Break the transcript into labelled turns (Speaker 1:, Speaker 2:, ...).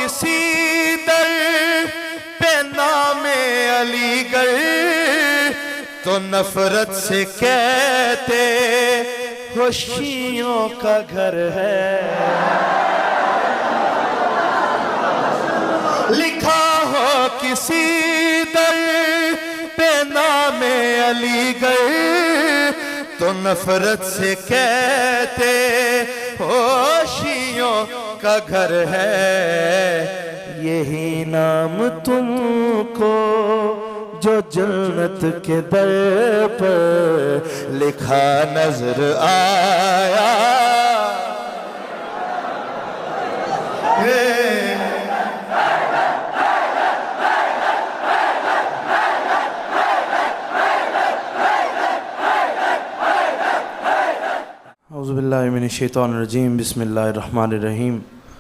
Speaker 1: کسی در پہ نام علی گڑھ تو نفرت سے کہتے ہو شیعوں کا گھر ہے۔ لکھا ہو کسی در پہ نام علی گڑھ تو نفرت سے کہتے ہو شیعوں کا گھر ہے۔ یہی نام تم کو جو جنت کے در پر لکھا نظر آیا،
Speaker 2: اعوذ باللہ من الشیطان الرجیم، بسم اللہ الرحمن الرحیم۔